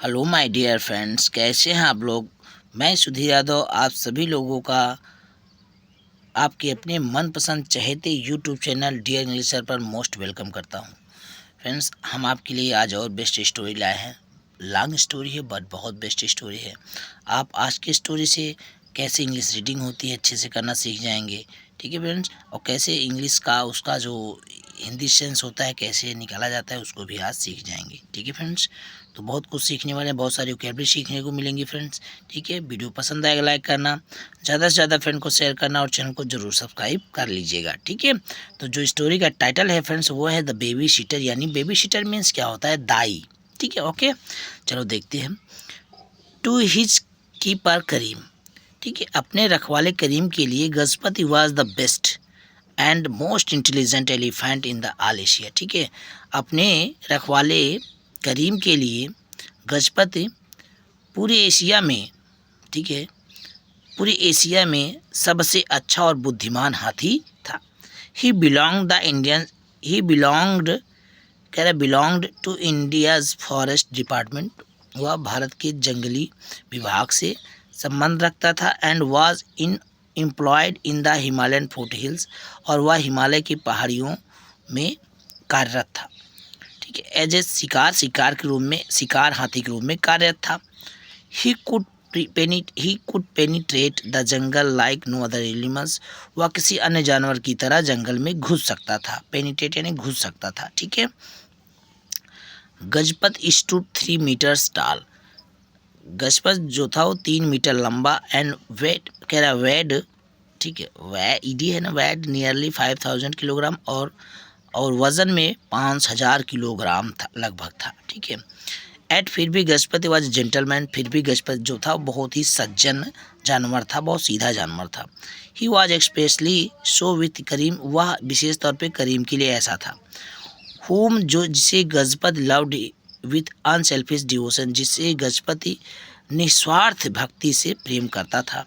Hello my dear friends, कैसे हैं आप लोग। मैं सुधीर यादव आप सभी लोगों का आपके अपने मनपसंद चहेते YouTube channel dear English sir पर मोस्ट वेलकम करता हूं। फ्रेंड्स, हम आपके लिए आज और बेस्ट स्टोरी लाए हैं। लॉन्ग स्टोरी है बट बहुत बेस्ट स्टोरी है। आप आज की स्टोरी से कैसे इंग्लिश रीडिंग होती है अच्छे से करना सीख जाएंगे। ठीक है फ्रेंड्स, और कैसे इंग्लिश का उसका जो हिंदी सेंस होता है कैसे निकाला जाता है उसको भी आज सीख जाएंगे। ठीक है फ्रेंड्स, तो बहुत कुछ सीखने वाले हैं, बहुत सारी वोकैबुलरी सीखने को मिलेंगी फ्रेंड्स। ठीक है, वीडियो पसंद आएगा लाइक करना, ज़्यादा से ज़्यादा फ्रेंड को शेयर करना और चैनल को जरूर सब्सक्राइब कर लीजिएगा। ठीक है, तो जो स्टोरी का टाइटल है फ्रेंड्स वो है द बेबी सीटर, यानी बेबी सीटर मीन्स क्या होता है, दाई। ठीक है, ओके, चलो देखते हैं। टू हिज कीपर करीम, ठीक है, अपने रखवाले करीम के लिए Gajapati was the best and most intelligent elephant in the all Asia. ठीक है, अपने रखवाले करीम के लिए गजपति पूरे एशिया में, ठीक है, पूरे एशिया में सबसे अच्छा और बुद्धिमान हाथी था। ही बिलोंग्ड कह रहा belonged to India's forest department, वह भारत के जंगली विभाग से संबंध रखता था। And was in employed in the Himalayan foothills, और वह हिमालय की पहाड़ियों में कार्यरत था। ठीक है, एज ए शिकार के रूप में, शिकार हाथी के रूप में कार्यरत था। He could penetrate the jungle like no other animals, वह किसी अन्य जानवर की तरह जंगल में घुस सकता था। पेनिट्रेट यानी घुस सकता था। ठीक है, गजपत स्टूड 3 मीटर्स टाल, गजपत जो था वो 3 मीटर लंबा। एंड वेट कह रहा वेड, ठीक है, वे ईडी है ना, वेड नियरली 5000 किलोग्राम, और वज़न में 5000 किलोग्राम था लगभग था। ठीक है, एट फिर भी गजपति वाज जेंटलमैन, फिर भी गजपति जो था बहुत ही सज्जन जानवर था, बहुत सीधा जानवर था। He was especially show with Karim, वह विशेष तौर पे करीम के लिए ऐसा था। होम जो जिसे Gajpat loved with unselfish devotion, जिसे गजपति निस्वार्थ भक्ति से प्रेम करता था।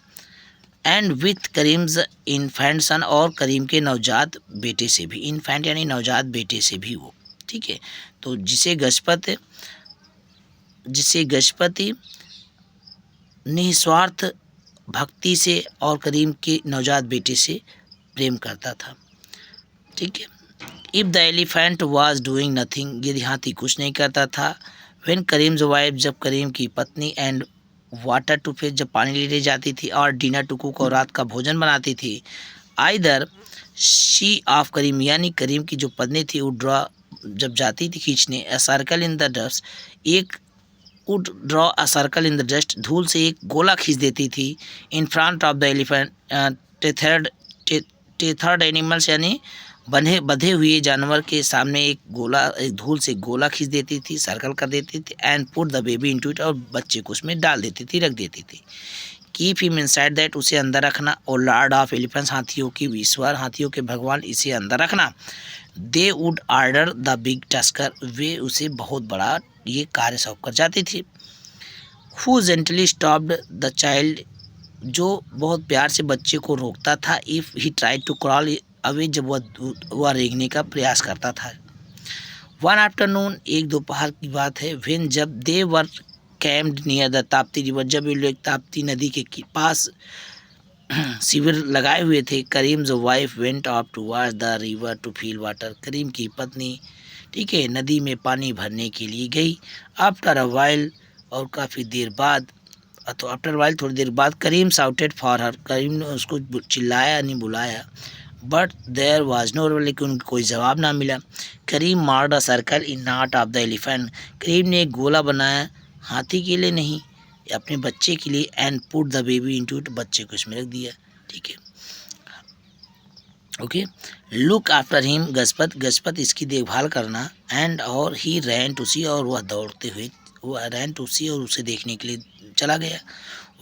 एंड विथ करीम्स इन्फेंट सन, और करीम के नवजात बेटे से भी, इन्फेंट यानी नवजात बेटे से भी वो। ठीक है, तो जिसे गजपति निस्वार्थ भक्ति से और करीम के नवजात बेटे से प्रेम करता था। ठीक है, if the elephant was doing nothing, यदि हाथी कुछ नहीं करता था। व्हेन करीम्स वाइफ, जब करीम की पत्नी, एंड वाटर टू फिश, जब पानी लेने जाती थी, और डिनर टू कुक, और रात का भोजन बनाती थी। आइदर शी ऑफ करीम, यानी करीम की जो पत्नी थी वो ड्रॉ, जब जाती थी खींचने, a circle in the dust, एक would draw a circle in the dust, धूल से एक गोला खींच देती थी। In front of the elephant tethered animals, यानी बंधे हुए जानवर के सामने एक धूल से गोला खींच देती थी, सर्कल कर देती थी। And put the baby into it, और बच्चे को उसमें डाल देती थी, रख देती थी। कीप हिम इनसाइड दैट, उसे अंदर रखना। और लॉर्ड ऑफ एलिफेंट्स, हाथियों की ईश्वर, हाथियों के भगवान, इसे अंदर रखना। They would order the big tusker, वे उसे बहुत बड़ा ये कार्य सौंप कर जाती थी। Who gently stopped the child, जो बहुत प्यार से बच्चे को रोकता था। If he try to crawl away, जब वह रेंगने का प्रयास करता था। वन आफ्टरनून, एक दोपहर की बात है। व्हेन, जब दे वर कैम्प्ड नियर द ताप्ती रिवर, जब ये लोग ताप्ती नदी के पास शिविर लगाए हुए थे। Karim's wife went up towards the river to fill water, Karim की पत्नी, ठीक है, नदी में पानी भरने के लिए गई। आफ्टर अ वाइल, और काफ़ी देर बाद, तो आफ्टर वाइल थोड़ी देर बाद, करीम साउटेड फॉर हर, करीम ने उसको चिल्लाया, नहीं बुलाया। बट देयर वाज नो, लेकिन उनको कोई जवाब ना मिला। Karim marked a circle in not of the elephant, Karim ने एक गोला बनाया, हाथी के लिए नहीं, अपने बच्चे के लिए। And put the baby into it, बच्चे को इसमें रख दिया। ठीक है, okay, look after him, Gajpat इसकी देखभाल करना। एंड और ही रैन टू सी, और वह दौड़ते हुए, वह रैन टू सी, और उसे देखने के लिए चला गया।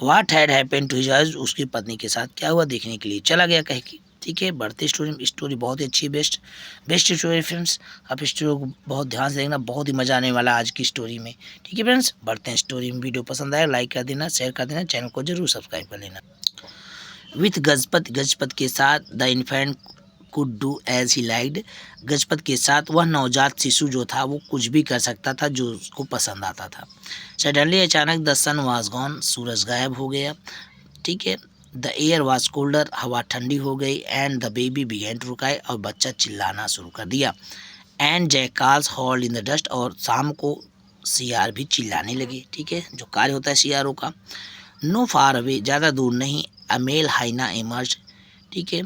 What had happened to his wife, उसकी पत्नी के साथ क्या हुआ देखने के लिए चला गया कह के। ठीक है, बढ़ते स्टोरी बहुत ही अच्छी, बेस्ट स्टोरी फ्रेंड्स। आप स्टोरी को बहुत ध्यान से देखना, बहुत ही मज़ा आने वाला आज की स्टोरी में। ठीक है फ्रेंड्स, बढ़ते हैं स्टोरी में। वीडियो पसंद आए लाइक कर देना, शेयर कर देना, चैनल को जरूर सब्सक्राइब कर लेना। विथ गजपत के साथ the infant could do as he liked. Gajpat के साथ वह नवजात शिशु जो था वो कुछ भी कर सकता था जो उसको पसंद आता था। सडनली अचानक द सन वाज गॉन, सूरज गायब हो गया। ठीक है। द एयर वाज कोल्डर, हवा ठंडी हो गई। And the baby began to cry, और बच्चा चिल्लाना शुरू कर दिया। And jackals howled in the dust, और शाम को सियार भी चिल्लाने लगे। ठीक है, जो कार्य होता है सियारों का। नो फार अवे, ज़्यादा दूर नहीं, अ मेल हाइना इमर्ज। ठीक है,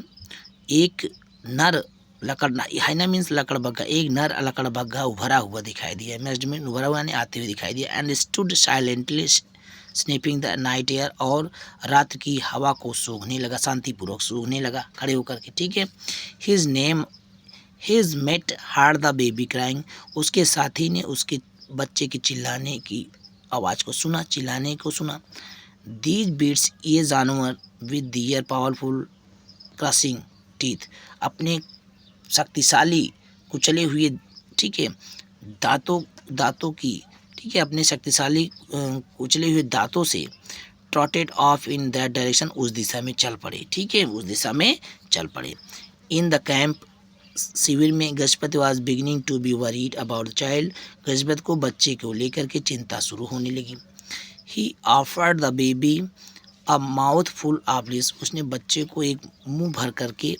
एक नर लकड़, हाइना मीन्स लकड़बग्घा, एक नर लकड़बग्घा उभरा हुआ दिखाई दिया। इमर्ज में उभरा हुआ यानी आते हुए दिखाई दिया। And stood silently sniffing the night air, और रात की हवा को सूंघने लगा, शांतिपूर्वक सूंघने लगा खड़े होकर के। ठीक है। His name his met hard the baby crying, उसके साथी ने उसके बच्चे के चिल्लाने की आवाज़ को सुना, चिल्लाने को सुना। दीज बीट्स, ये जानवर with their powerful crushing teeth, अपने शक्तिशाली कुचले हुए, ठीक है, दांतों की, ठीक है, अपने शक्तिशाली कुचले हुए दांतों से ट्रॉटेड ऑफ इन दैट डायरेक्शन, उस दिशा में चल पड़े। ठीक है, उस दिशा में चल पड़े। इन द कैंप, शिविर में, Gajpati was beginning to be worried about the child, Gajpat को बच्चे को लेकर के चिंता शुरू होने लगी। He offered the baby a mouthful of leaves, उसने बच्चे को एक मुंह भर करके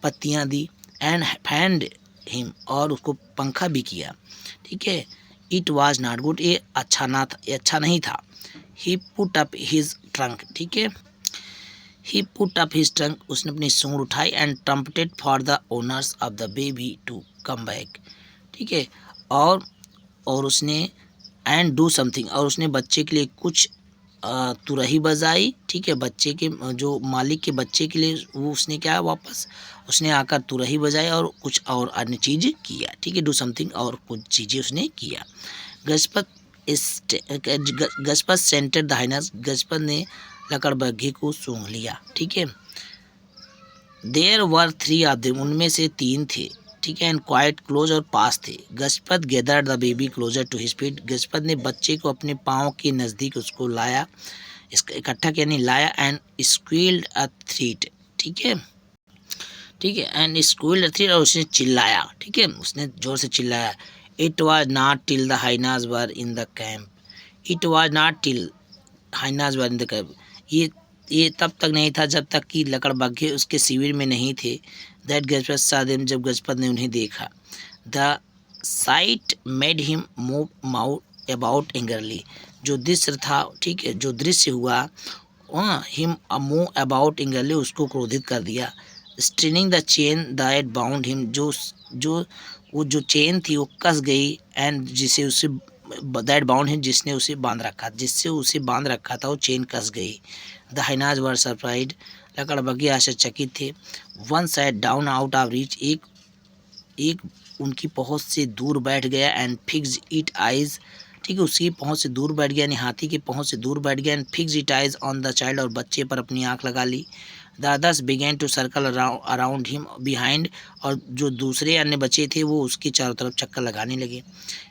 पत्तियां दी। एंड फैंड हिम, और उसको पंखा भी किया। ठीक है। इट वाज नॉट गुड, ये अच्छा नहीं था। He put up his trunk, ठीक है, he put up his trunk, उसने अपनी सूंड उठाई। And trumpeted for the owners of the baby to come back. ठीक है, और उसने एंड डू समथिंग, और उसने बच्चे के लिए कुछ तुरही बजाई। ठीक है, बच्चे के जो मालिक के बच्चे के लिए वो उसने क्या, वापस उसने आकर तुरही बजाई और कुछ और अन्य चीज़ किया। ठीक है, डू समथिंग, और कुछ चीज़ें उसने किया। Gajpat centre the highness, Gajpat ने लकड़बग्घे को सूंघ लिया। ठीक है। देयर वर 3 ऑफ देम, उनमें से 3 थे। ठीक है। एंड क्वाइट क्लोज, और पास थे। Gajpat gathered the baby closer to his feet, Gajpat ने बच्चे को अपने पाँव के नज़दीक उसको लाया, इसका इकट्ठा किया, नहीं लाया। एंड स्क्वील्ड अ थ्रीट, ठीक है, ठीक है, एंड स्क्वील्ड अ थ्रीट, और उसने चिल्लाया। ठीक है, उसने जोर से चिल्लाया। It was not till the hyenas were in the camp, it was not till hyenas were in the camp, ये तब तक नहीं था जब तक कि लकड़बग्घे उसके शिविर में नहीं थे। दैट गजपत saw them, जब गजपत ने उन्हें देखा। The site made him move mouth about angrily, जो दृश्य था, ठीक है, जो दृश्य हुआ, हिम मूव अबाउट एंगरली, उसको क्रोधित कर दिया। Straining the chain that bound him, वो जो चेन थी वो कस गई। एंड जिसे उसे दैट बाउंड हिम, जिससे उसे बांध रखा था वो चेन कस गई। द हाइनाज वर सरप्राइज्ड, लकड़बग्घे आश्चर्यचकित थे। One side down out of reach, एक उनकी पहुंच से दूर बैठ गया। एंड फिक्स इट आइज, ठीक है, उसकी पहुंच से दूर बैठ गया, यानी हाथी की पहुंच से दूर बैठ गया। And fix it eyes on the child, और बच्चे पर अपनी आंख लगा ली। The others began to circle around him behind, और जो दूसरे अन्य बच्चे थे वो उसके चारों तरफ चक्कर लगाने लगे।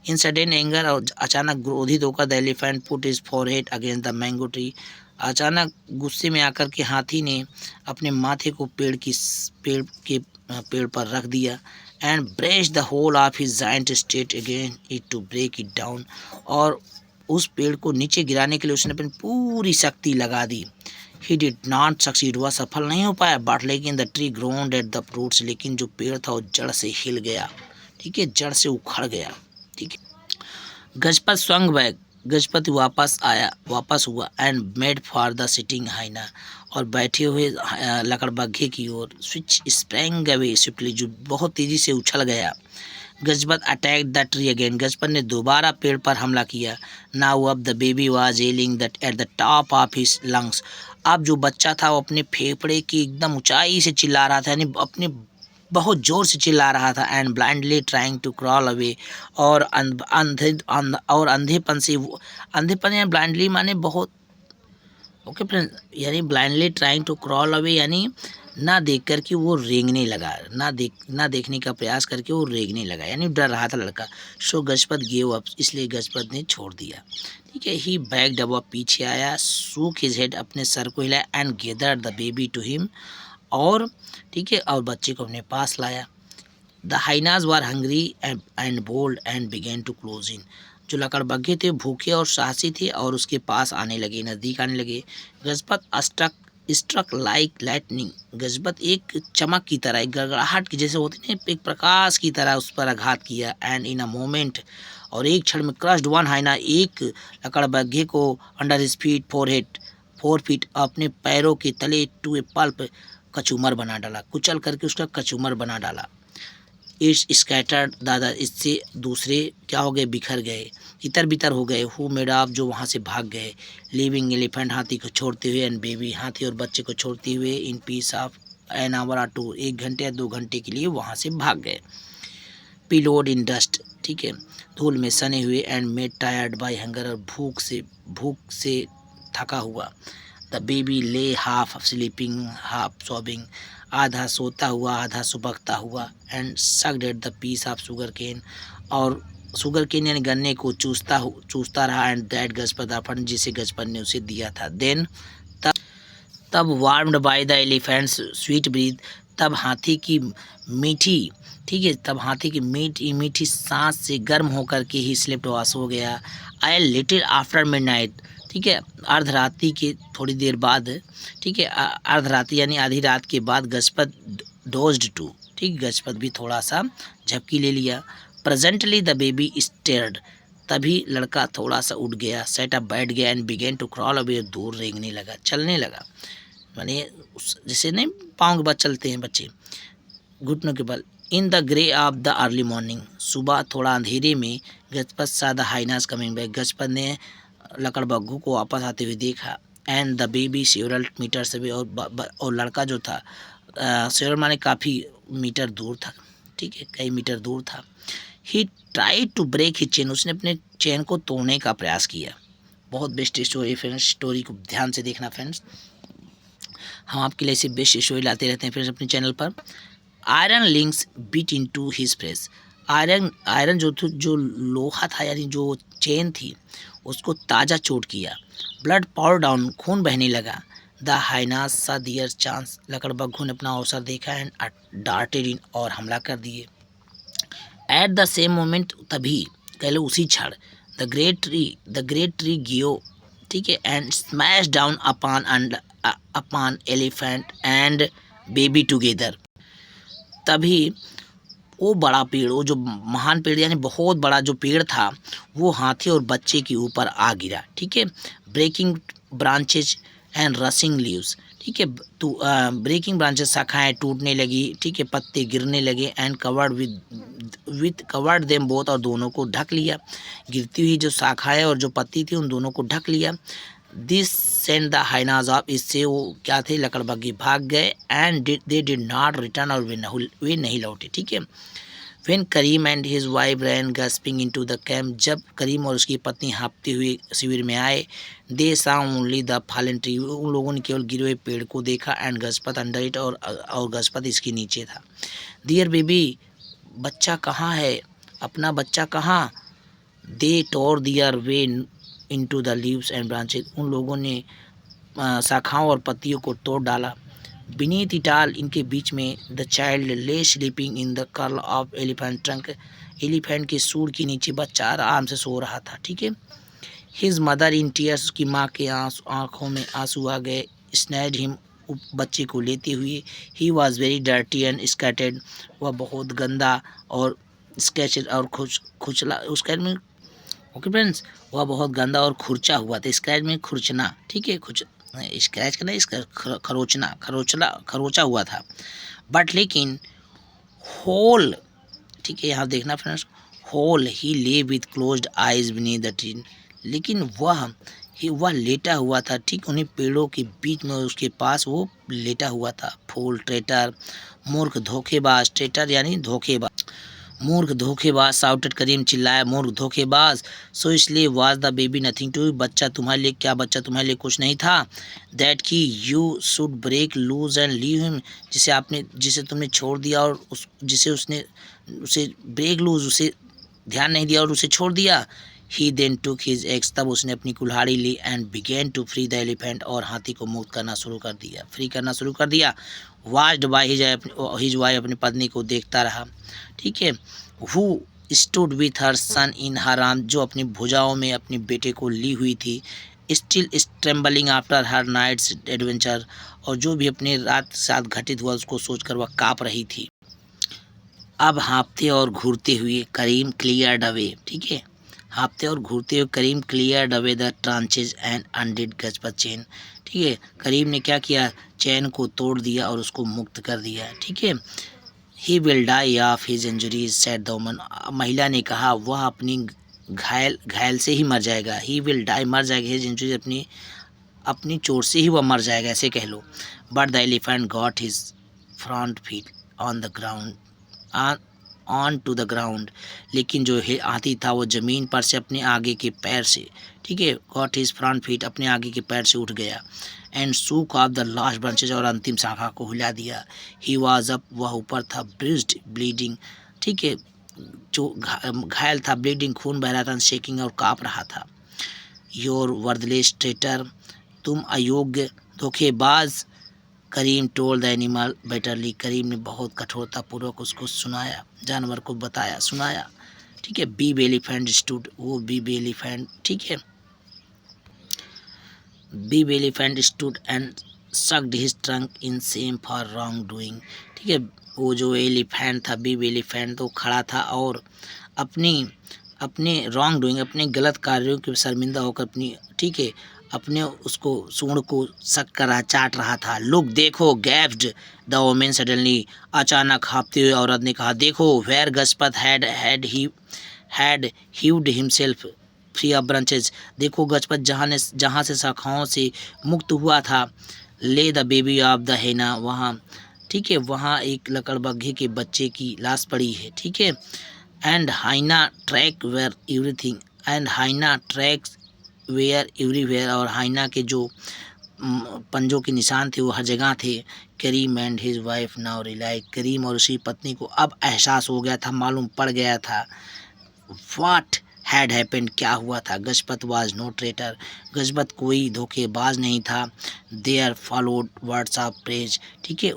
इन सडन एंगर, और अचानक क्रोधित होकर the elephant put his forehead against the mango tree, अचानक गुस्से में आकर के हाथी ने अपने माथे को पेड़ पर रख दिया। And braced the whole of his giant स्टेट against it to break it down, और उस पेड़ को नीचे गिराने के लिए उसने अपनी पूरी शक्ति लगा दी। ही डिड नॉट सक्सीड, वह सफल नहीं हो पाया। बट लेकिन the tree groaned at the roots, लेकिन जो पेड़ था वो जड़ से हिल गया। ठीक है, जड़ से उखड़ गया। ठीक है। गजपत स्वंग बैक, गजपति वापस हुआ। And made for the sitting hyena, और बैठे हुए लकड़बग्घे की ओर। स्विच स्प्रैंग अवे स्विफ्टली, जो बहुत तेजी से उछल गया। Gajpat attack the tree again, Gajpat ने दोबारा पेड़ पर हमला किया। नाउ अब the baby was yelling that at the top of his lungs, अब जो बच्चा था वो अपने फेफड़े की एकदम ऊंचाई से चिल्ला रहा था, यानी अपने बहुत जोर से चिल्ला रहा था। And blindly trying to crawl away, और अंधेपन या ब्लाइंडली माने बहुत, ओके फ्रेंड, यानी blindly trying to crawl away, यानी ना देख कर के वो रेंगने लगा, ना देखने का प्रयास करके वो रेंगने लगा, यानी डर रहा था लड़का। सो गजपत गेव अप, इसलिए गजपत ने छोड़ दिया। ठीक है। ही बैक्ड अप, पीछे आया। सूक हिज हेड, अपने सर को हिलाया। And gathered the baby to him, और ठीक है, और बच्चे को अपने पास लाया। The hyenas were hungry and bold and began to close in. जो लकड़बग्घे थे भूखे और साहसी थे और उसके पास आने लगे, नज़दीक आने लगे। गजबत स्ट्रक लाइक लाइटनिंग। गजबत एक चमक की तरह, एक गड़गड़ाहट की जैसे होती है, एक प्रकाश की तरह उस पर आघात किया। एंड इन अ मोमेंट, और एक क्षण में, क्रश्ड वन हाइना, एक लकड़बग्घे को अंडर हिज फीट 4 फीट अपने पैरों के तले टू ए पल्प कचूमर बना डाला, कुचल करके उसका कचूमर बना डाला। इट्स स्कैटर्ड दादा, इससे दूसरे क्या हो गए, बिखर गए, इतर बितर हो गए। हु मेड ऑफ, जो वहाँ से भाग गए। लिविंग एलिफेंट, हाथी को छोड़ते हुए, एंड बेबी, हाथी और बच्चे को छोड़ते हुए, in peace of an hour और 2, 1 घंटे या 2 घंटे के लिए वहाँ से भाग गए। पिलोड इन डस्ट, ठीक है, धूल में सने हुए। And made tired by hunger, और भूख से थका हुआ। The baby lay half sleeping half sobbing, आधा सोता हुआ आधा सुबकता हुआ। And sucked at the piece of sugarcane, और शुगर केन यानी गन्ने को चूसता रहा। एंड दैट गजपत अपन, जिसे गजपत ने उसे दिया था। देन तब warmed by the elephant's sweet breath, तब हाथी की मीठी, ठीक है, तब हाथी की मीठी मीठी सांस से गर्म होकर के ही स्लिप्ड, वास हो गया। आई लिटिल आफ्टर मिडनाइट, ठीक है, अर्धरात्रि के थोड़ी देर बाद, ठीक है, अर्धरात्रि यानी आधी रात के बाद गजपत डोज्ड टू, ठीक, गजपत भी थोड़ा सा झपकी ले लिया। प्रेजेंटली द बेबी स्टेयर्ड, तभी लड़का थोड़ा सा उठ गया, सेट अप बैठ गया। And began to crawl away, दूर रेंगने लगा, चलने लगा, माने जैसे नहीं पाँव के बल चलते हैं बच्चे, घुटनों के बल। In the grey of the early morning, सुबह थोड़ा अंधेरे में, Gajpat saw the hyenas coming back, Gajpat ने लकड़बग्घू को वापस आते हुए देखा। And the baby several metres away, और लड़का जो था, सेवरल माने काफ़ी मीटर दूर था, ठीक है, कई मीटर दूर था। He try to break his chain, उसने अपने चेन को तोड़ने का प्रयास किया। बहुत बेस्ट स्टोरी फ्रेंड्स, स्टोरी को ध्यान से देखना फ्रेंड्स, हम आपके लिए ऐसे बेस्ट स्टोरी लाते रहते हैं फ्रेंड्स अपने चैनल पर। Iron links bit into his flesh, iron जो लोहा था यानी जो चेन थी, उसको ताज़ा चोट किया। ब्लड पावर डाउन, खून बहने लगा। द हाइनास सा दियर चांस, लकड़बग्घू ने अपना अवसर देखा। एंड डार्टेड इन, और हमला कर दिए। एट द सेम मोमेंट, तभी, कह लो उसी क्षण, द ग्रेट ट्री गियो, ठीक है, and smash down upon elephant and baby together. तभी वो बड़ा पेड़, वो जो महान पेड़ यानी बहुत बड़ा जो पेड़ था, वो हाथी और बच्चे के ऊपर आ गिरा, ठीक है। Breaking branches and rustling leaves, ठीक है, तो ब्रेकिंग ब्रांचेस, शाखाएं टूटने लगी, ठीक है, पत्ते गिरने लगे। एंड कवर्ड देम बोथ, और दोनों को ढक लिया, गिरती हुई जो शाखाएं और जो पत्ती थी उन दोनों को ढक लिया। This sent the hyenas off, इससे वो क्या थे, लकड़बग्घे भाग गए। And they did not return, और वे नहीं लौटे, ठीक है। When Karim and his wife ran gasping into the camp, जब करीम और उसकी पत्नी हाँफते हुए शिविर में आए। दे सा ओनली द फॉलन ट्री, उन लोगों ने केवल गिरे हुए पेड़ को देखा। एंड गजपत अंडर इट, और गजपत इसके नीचे था। डियर बेबी, बच्चा कहाँ है, अपना बच्चा कहाँ। They tore their way into the leaves and branches, उन लोगों ने शाखाओं और पत्तियों को तोड़ डाला। बीनीथ इट ऑल, इनके बीच में, द चाइल्ड ले sleeping in the curl of elephant trunk, elephant के सूंड के नीचे बच्चा आराम से सो रहा था, ठीक है। हिज मदर इन टीयर्स, की माँ के आँखों में आंसू आ गए। स्नैड हिम, बच्चे को लेते हुए। He was very dirty and scattered, वह बहुत गंदा और स्केचड और खुचला, उसके में, ओके फ्रेंड्स, वह बहुत गंदा और खुरचा हुआ था। स्क्रैच में खुरचना, ठीक है, स्क्रैच करना, इसका खरोचा हुआ था। बट लेकिन होल, ठीक है, यहाँ देखना फ्रेंड्स, होल ही ले with closed eyes beneath the tree, लेकिन वह लेटा हुआ था, ठीक, उन्हीं पेड़ों के बीच में, उसके पास वो लेटा हुआ था। फूल, ट्रेटर, मूर्ख, धोखेबाज, ट्रेटर यानी धोखेबाज, मूर्ख, धोखेबाज, साउटेड, करीम चिल्लाया, मूर्ख, धोखेबाज। सो इसलिए was the baby nothing to, बच्चा तुम्हारे लिए क्या, बच्चा तुम्हारे लिए कुछ नहीं था। दैट की you should break loose and leave him, जिसे तुमने छोड़ दिया और उसे ब्रेक लूज, उसे ध्यान नहीं दिया और उसे छोड़ दिया। He then took his axe, तब उसने अपनी कुल्हाड़ी ली and began to free the elephant, और हाथी को मुक्त करना शुरू कर दिया, फ्री करना शुरू कर दिया। वाच्ड बाय हिज वाइफ, अपनी पत्नी को देखता रहा, ठीक है। Who stood with her son in her arm, जो अपनी भुजाओं में अपने बेटे को ली हुई थी। Still trembling after her night's adventure, और जो भी अपने रात साथ घटित हुआ उसको सोचकर वह काँप रही थी। अब हाँफते और घूरते हुए करीम क्लियर्ड अवे, ठीक है। हाँफते और घूरते हुए Karim cleared away the branches and undid Gajpat chain, ठीक है। करीम ने क्या किया, चैन को तोड़ दिया और उसको मुक्त कर दिया, ठीक है। He will die of his injuries said the woman, महिला ने कहा वह अपनी घायल से ही मर जाएगा। ही विल डाई, मर जाएगा, हिज इंजरीज, अपनी चोट से ही वह मर जाएगा, ऐसे कह लो। But the elephant got his front feet on the ground on to the ground, लेकिन जो हाथी था वो ज़मीन पर से अपने आगे के पैर से, ठीक है, गॉट हिज फ्रंट फीट, अपने आगे के पैर से उठ गया। And shook off the last branches, और अंतिम शाखा को हिला दिया। ही वाज अप, वह ऊपर था, ब्रिज्ड ब्लीडिंग, ठीक है, जो घायल था, ब्लीडिंग, खून बह रहा था, शेकिंग, और काँप रहा था। योर वर्दलेस ट्रेटर, तुम अयोग्य धोखेबाज, करीम टोल्ड द एनिमल बेटरली, करीम ने बहुत कठोरतापूर्वक उसको सुनाया, जानवर को बताया, सुनाया, ठीक है। बिग एलिफेंट स्टूड, वो बिग एलिफेंट, ठीक है, big elephant stood and sucked his trunk in same for wrong doing, ठीक है। वो जो एलिफेंट था, बिग एलिफेंट, तो खड़ा था और अपने रॉन्ग डूइंग, अपने गलत कार्यों के शर्मिंदा होकर अपनी, ठीक है, अपने उसको सूंड को सक कर रहा, चाट रहा था। लुक, देखो, गैप्ड द वोमेन सडनली, अचानक हाँफते हुए औरत ने कहा, देखो, where Gajpat had heaved himself free of branches, देखो गजपत जहाँ से शाखाओं से मुक्त हुआ था। ले द बेबी ऑफ द हेना, वहाँ, ठीक है, वहाँ एक लकड़बग्घे के बच्चे की लाश पड़ी है, ठीक है। And hyena track were everything, and hyena tracks were everywhere, और हाइना के जो पंजों के निशान थे वो हर जगह थे। Karim and his wife now realise, Karim और उसकी पत्नी को अब एहसास हो गया था, मालूम पड़ गया था। व्हाट हैड हैपेंड, क्या हुआ था। Gajapat was no traitor, Gajapat कोई धोखेबाज नहीं था। There followed words of praise, ठीक है,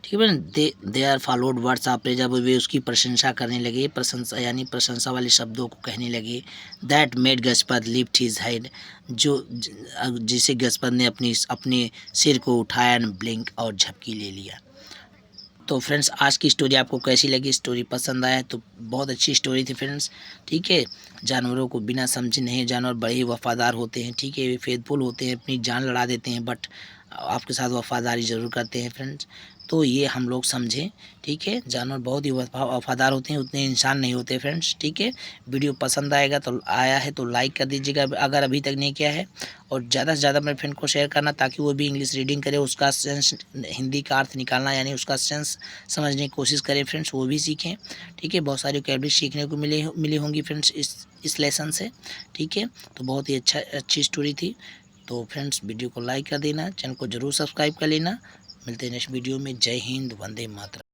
ठीक है, there followed words of praise, अब वे उसकी प्रशंसा करने लगे, प्रशंसा यानी प्रशंसा वाले शब्दों को कहने लगे। That made Gajpat lift his head, जिसे गजपत ने अपने सिर को उठाया एंड ब्लिंक, और झपकी ले लिया। तो फ्रेंड्स, आज की स्टोरी आपको कैसी लगी, स्टोरी पसंद आया तो बहुत अच्छी स्टोरी थी फ्रेंड्स, ठीक है। जानवरों को बिना समझे नहीं, जानवर बड़े ही वफादार होते हैं, ठीक है, वे फेथफुल होते हैं, अपनी जान लड़ा देते हैं, बट आपके साथ वफादारी ज़रूर करते हैं फ्रेंड्स। तो ये हम लोग समझें, ठीक है, जानवर बहुत ही वफादार होते हैं, उतने इंसान नहीं होते फ्रेंड्स, ठीक है। वीडियो पसंद आया है तो लाइक कर दीजिएगा अगर अभी तक नहीं किया है, और ज़्यादा से ज़्यादा अपने फ्रेंड को शेयर करना, ताकि वो भी इंग्लिश रीडिंग करे, उसका सेंस, हिंदी का अर्थ निकालना, यानी उसका सेंस समझने की कोशिश करें फ्रेंड्स, वो भी सीखें, ठीक है। बहुत सारी वोकैबुलरी सीखने को मिली होंगी फ्रेंड्स इस लेसन से, ठीक है। तो बहुत ही अच्छी स्टोरी थी। तो फ्रेंड्स, वीडियो को लाइक कर देना, चैनल को ज़रूर सब्सक्राइब कर लेना। मिलते हैं नेक्स्ट वीडियो में। जय हिंद, वंदे मातरम।